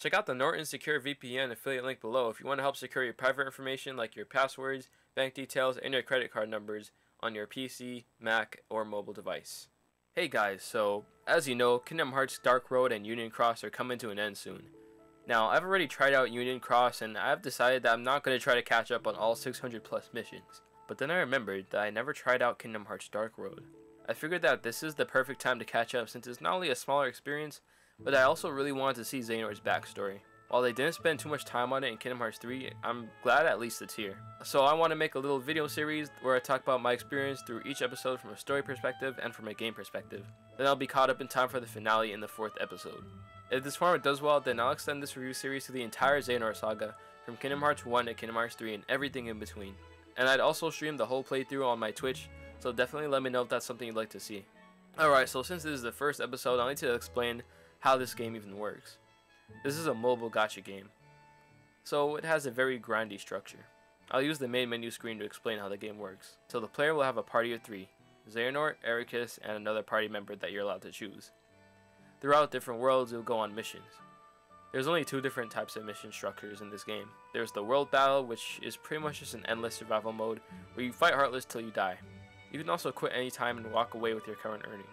Check out the Norton Secure VPN affiliate link below if you want to help secure your private information like your passwords, bank details, and your credit card numbers on your PC, Mac, or mobile device. Hey guys, so as you know, Kingdom Hearts Dark Road and Union Cross are coming to an end soon. Now, I've already tried out Union Cross and I've decided that I'm not going to try to catch up on all 600 plus missions. But then I remembered that I never tried out Kingdom Hearts Dark Road. I figured that this is the perfect time to catch up since it's not only a smaller experience, but I also really wanted to see Xehanort's backstory. While they didn't spend too much time on it in Kingdom Hearts 3, I'm glad at least it's here. So I want to make a little video series where I talk about my experience through each episode from a story perspective and from a game perspective. Then I'll be caught up in time for the finale in the 4th episode. If this format does well, then I'll extend this review series to the entire Xehanort saga, from Kingdom Hearts 1 to Kingdom Hearts 3 and everything in between. And I'd also stream the whole playthrough on my Twitch, so definitely let me know if that's something you'd like to see. Alright, so since this is the first episode, I'll need to explain how this game even works. This is a mobile gacha game, so it has a very grindy structure. I'll use the main menu screen to explain how the game works. So the player will have a party of 3, Xehanort, Ericus, and another party member that you're allowed to choose. Throughout different worlds, you'll go on missions. There's only 2 different types of mission structures in this game. There's the world battle, which is pretty much just an endless survival mode, where you fight Heartless till you die. You can also quit anytime and walk away with your current earnings.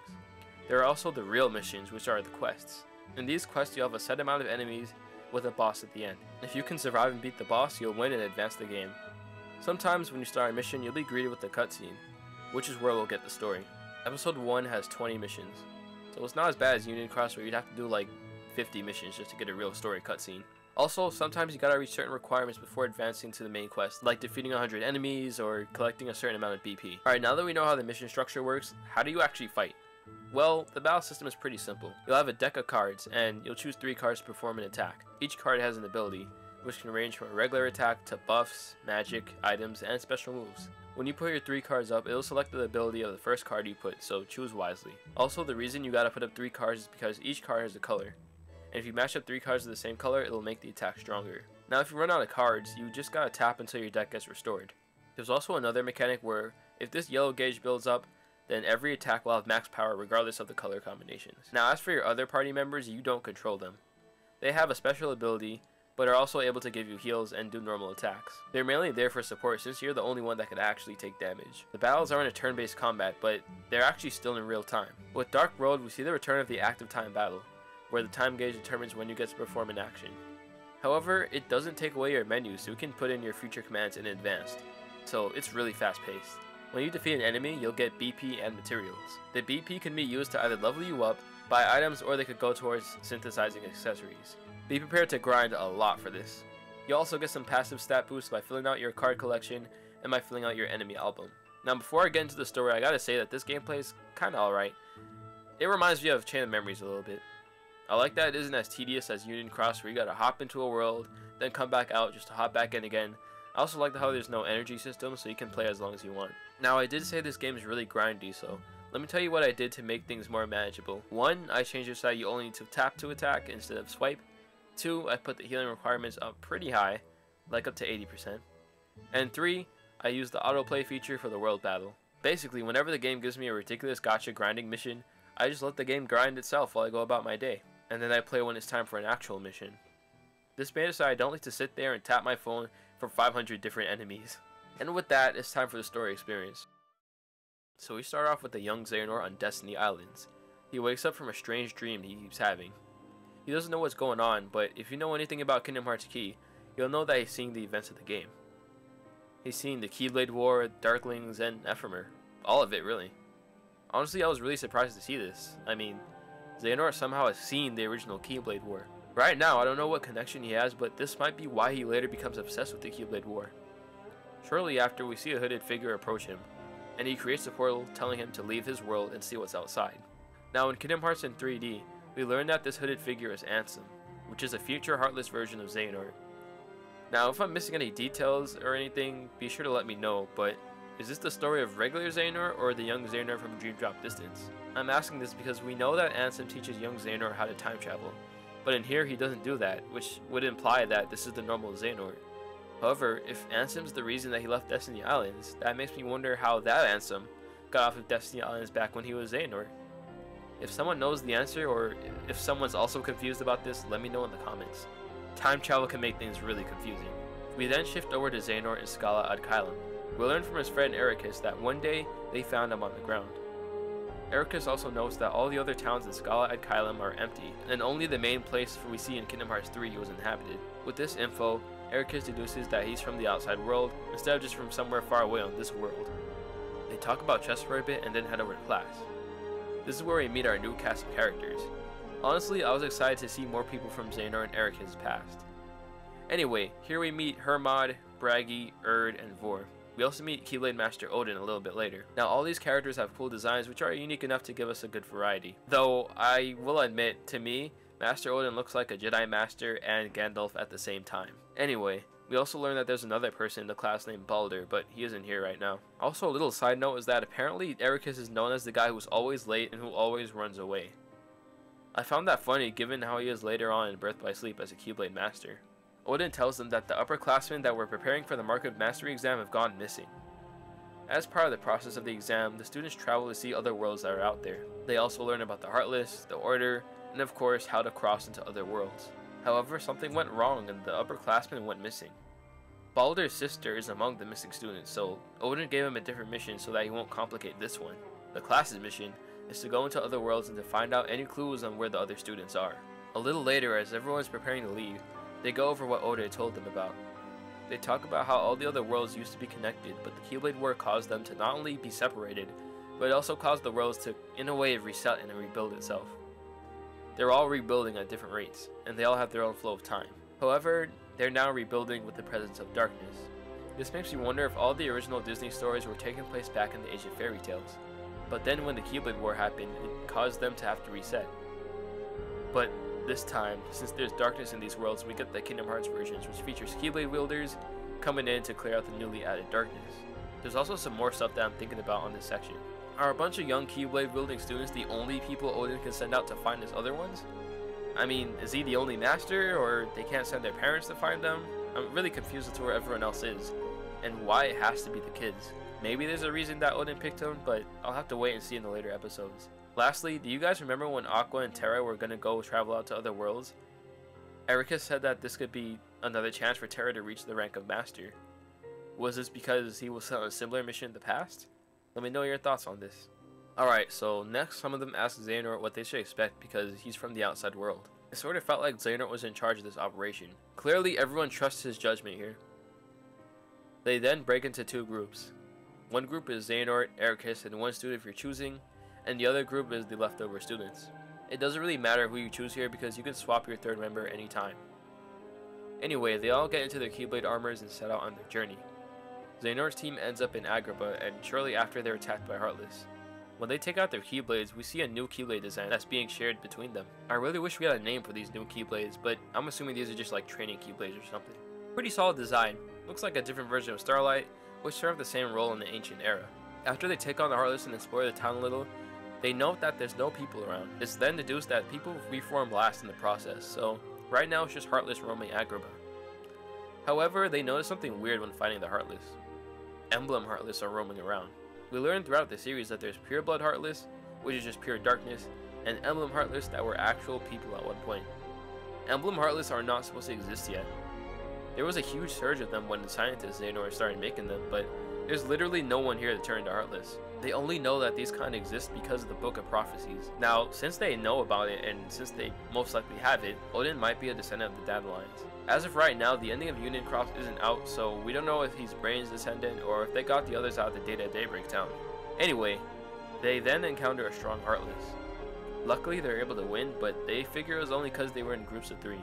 There are also the real missions, which are the quests. In these quests, you have a set amount of enemies with a boss at the end. If you can survive and beat the boss, you'll win and advance the game. Sometimes when you start a mission, you'll be greeted with a cutscene, which is where we'll get the story. Episode 1 has 20 missions, so it's not as bad as Union Cross where you'd have to do like 50 missions just to get a real story cutscene. Also, sometimes you gotta reach certain requirements before advancing to the main quest, like defeating 100 enemies or collecting a certain amount of BP. Alright, now that we know how the mission structure works, how do you actually fight? Well, the battle system is pretty simple. You'll have a deck of cards, and you'll choose 3 cards to perform an attack. Each card has an ability, which can range from a regular attack to buffs, magic, items, and special moves. When you put your 3 cards up, it'll select the ability of the first card you put, so choose wisely. Also, the reason you gotta put up 3 cards is because each card has a color. And if you match up 3 cards of the same color, it'll make the attack stronger. Now, if you run out of cards, you just gotta tap until your deck gets restored. There's also another mechanic where, if this yellow gauge builds up, then every attack will have max power regardless of the color combinations. Now, as for your other party members, you don't control them. They have a special ability, but are also able to give you heals and do normal attacks. They're mainly there for support since you're the only one that can actually take damage. The battles are in a turn-based combat, but they're actually still in real time. With Dark Road, we see the return of the active time battle, where the time gauge determines when you get to perform an action. However, it doesn't take away your menu, so you can put in your future commands in advance, so it's really fast-paced. When you defeat an enemy, you'll get BP and materials. The BP can be used to either level you up, buy items, or they could go towards synthesizing accessories. Be prepared to grind a lot for this. You'll also get some passive stat boosts by filling out your card collection and by filling out your enemy album. Now, before I get into the story, I gotta say that this gameplay is kinda alright. It reminds me of Chain of Memories a little bit. I like that it isn't as tedious as Union Cross where you gotta hop into a world, then come back out just to hop back in again. I also like how there's no energy system, so you can play as long as you want. Now, I did say this game is really grindy, so let me tell you what I did to make things more manageable. 1, I changed it so that you only need to tap to attack instead of swipe. 2, I put the healing requirements up pretty high, like up to 80%. And 3, I used the autoplay feature for the world battle. Basically, whenever the game gives me a ridiculous gacha grinding mission, I just let the game grind itself while I go about my day. And then I play when it's time for an actual mission. This made it so I don't like to sit there and tap my phone for 500 different enemies. And with that, it's time for the story experience. So we start off with the young Xehanort on Destiny Islands. He wakes up from a strange dream he keeps having. He doesn't know what's going on, but if you know anything about Kingdom Hearts Key, you'll know that he's seeing the events of the game. He's seeing the Keyblade War, Darklings, and Ephemer. All of it, really. Honestly, I was really surprised to see this. I mean, Xehanort somehow has seen the original Keyblade War. Right now, I don't know what connection he has, but this might be why he later becomes obsessed with the Keyblade War. Shortly after, we see a hooded figure approach him, and he creates a portal telling him to leave his world and see what's outside. Now, in Kingdom Hearts in 3D, we learn that this hooded figure is Ansem, which is a future Heartless version of Xehanort. Now, if I'm missing any details or anything, be sure to let me know, but is this the story of regular Xehanort or the young Xehanort from Dream Drop Distance? I'm asking this because we know that Ansem teaches young Xehanort how to time travel, but in here he doesn't do that, which would imply that this is the normal Xehanort. However, if Ansem's the reason that he left Destiny Islands, that makes me wonder how that Ansem got off of Destiny Islands back when he was Xehanort. If someone knows the answer, or if someone's also confused about this, let me know in the comments. Time travel can make things really confusing. We then shift over to Xehanort and Scala ad Kylam. We learn from his friend Ericus that one day they found him on the ground. Ericus also notes that all the other towns in Scala ad Kylam are empty, and only the main place we see in Kingdom Hearts 3 was inhabited. With this info, Ericus deduces that he's from the outside world, instead of just from somewhere far away on this world. They talk about chess for a bit and then head over to class. This is where we meet our new cast of characters. Honestly, I was excited to see more people from Xehanort and Ericus' past. Anyway, here we meet Hermod, Bragi, Erd, and Vor. We also meet Keyblade Master Odin a little bit later. Now, all these characters have cool designs which are unique enough to give us a good variety. Though, I will admit, to me, Master Odin looks like a Jedi Master and Gandalf at the same time. Anyway, we also learn that there's another person in the class named Baldur, but he isn't here right now. Also, a little side note is that apparently Ericus is known as the guy who's always late and who always runs away. I found that funny given how he is later on in Birth by Sleep as a Keyblade Master. Odin tells them that the upperclassmen that were preparing for the Mark of Mastery exam have gone missing. As part of the process of the exam, the students travel to see other worlds that are out there. They also learn about the Heartless, the Order, and of course how to cross into other worlds. However, something went wrong and the upperclassmen went missing. Baldur's sister is among the missing students, so Odin gave him a different mission so that he won't complicate this one. The class's mission is to go into other worlds and to find out any clues on where the other students are. A little later, as everyone is preparing to leave, they go over what Odin told them about. They talk about how all the other worlds used to be connected, but the Keyblade War caused them to not only be separated, but it also caused the worlds to, in a way, reset and rebuild itself. They're all rebuilding at different rates, and they all have their own flow of time. However, they're now rebuilding with the presence of darkness. This makes me wonder if all the original Disney stories were taking place back in the age of fairy tales. But then when the Keyblade War happened, it caused them to have to reset. But this time, since there's darkness in these worlds, we get the Kingdom Hearts versions, which features Keyblade wielders coming in to clear out the newly added darkness. There's also some more stuff that I'm thinking about on this section. Are a bunch of young Keyblade wielding students the only people Odin can send out to find his other ones? I mean, is he the only master, or they can't send their parents to find them? I'm really confused as to where everyone else is, and why it has to be the kids. Maybe there's a reason that Odin picked him, but I'll have to wait and see in the later episodes. Lastly, do you guys remember when Aqua and Terra were gonna go travel out to other worlds? Ericus said that this could be another chance for Terra to reach the rank of Master. Was this because he was on a similar mission in the past? Let me know your thoughts on this. Alright, so next some of them ask Xehanort what they should expect because he's from the outside world. It sort of felt like Xehanort was in charge of this operation. Clearly everyone trusts his judgment here. They then break into two groups. One group is Xehanort, Ericus, and one student if you're choosing, and the other group is the leftover students. It doesn't really matter who you choose here because you can swap your third member anytime. Anyway, they all get into their Keyblade armors and set out on their journey. Xehanort's team ends up in Agrabah, and shortly after they're attacked by Heartless. When they take out their Keyblades, we see a new Keyblade design that's being shared between them. I really wish we had a name for these new Keyblades, but I'm assuming these are just like training Keyblades or something. Pretty solid design. Looks like a different version of Starlight, which served the same role in the ancient era. After they take on the Heartless and explore the town a little, they note that there's no people around. It's then deduced that people reform last in the process, so right now it's just Heartless roaming Agrabah. However, they notice something weird when fighting the Heartless. Emblem Heartless are roaming around. We learn throughout the series that there's Pure Blood Heartless, which is just pure darkness, and Emblem Heartless that were actual people at one point. Emblem Heartless are not supposed to exist yet. There was a huge surge of them when the scientists Xehanort started making them, but there's literally no one here to turn to Heartless. They only know that these kind exist because of the Book of Prophecies. Now, since they know about it, and since they most likely have it, Odin might be a descendant of the Dandelions. As of right now, the ending of Union Cross isn't out, so we don't know if he's Brain's descendant or if they got the others out of the Data Daybreak town. Anyway, they then encounter a strong Heartless. Luckily, they're able to win, but they figure it was only because they were in groups of 3.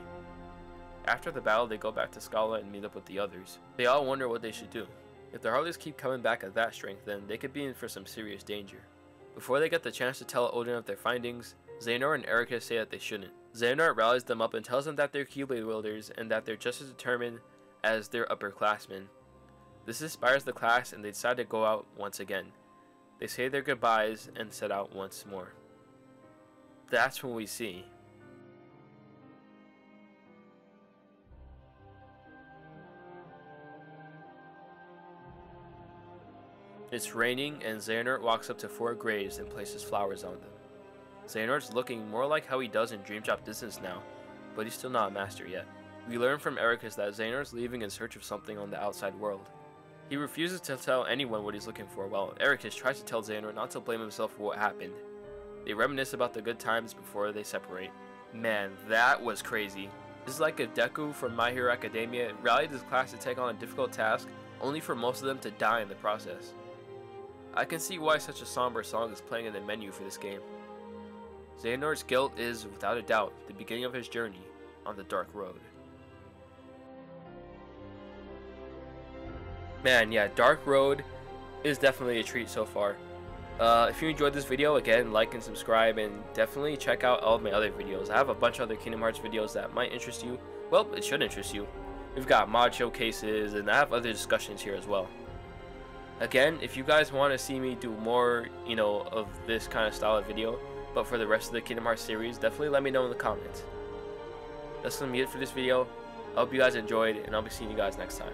After the battle, they go back to Scala and meet up with the others. They all wonder what they should do. If the Heartless keep coming back at that strength, then they could be in for some serious danger. Before they get the chance to tell Odin of their findings, Xehanort and Ericus say that they shouldn't. Xehanort rallies them up and tells them that they're Keyblade wielders and that they're just as determined as their upperclassmen. This inspires the class and they decide to go out once again. They say their goodbyes and set out once more. That's when we see it's raining and Xehanort walks up to 4 graves and places flowers on them. Xehanort's looking more like how he does in Dream Drop Distance now, but he's still not a master yet. We learn from Ericus that Xehanort is leaving in search of something on the outside world. He refuses to tell anyone what he's looking for, while Ericus tries to tell Xehanort not to blame himself for what happened. They reminisce about the good times before they separate. Man, that was crazy. This is like if Deku from My Hero Academia rallied his class to take on a difficult task, only for most of them to die in the process. I can see why such a somber song is playing in the menu for this game. Xehanort's guilt is, without a doubt, the beginning of his journey on the dark road. Man, yeah, Dark Road is definitely a treat so far. If you enjoyed this video, again, like and subscribe, and definitely check out all of my other videos. I have a bunch of other Kingdom Hearts videos that might interest you. Well, it should interest you. We've got mod showcases, and I have other discussions here as well. Again, if you guys want to see me do more, of this kind of style of video, but for the rest of the Kingdom Hearts series, definitely let me know in the comments. That's going to be it for this video. I hope you guys enjoyed, and I'll be seeing you guys next time.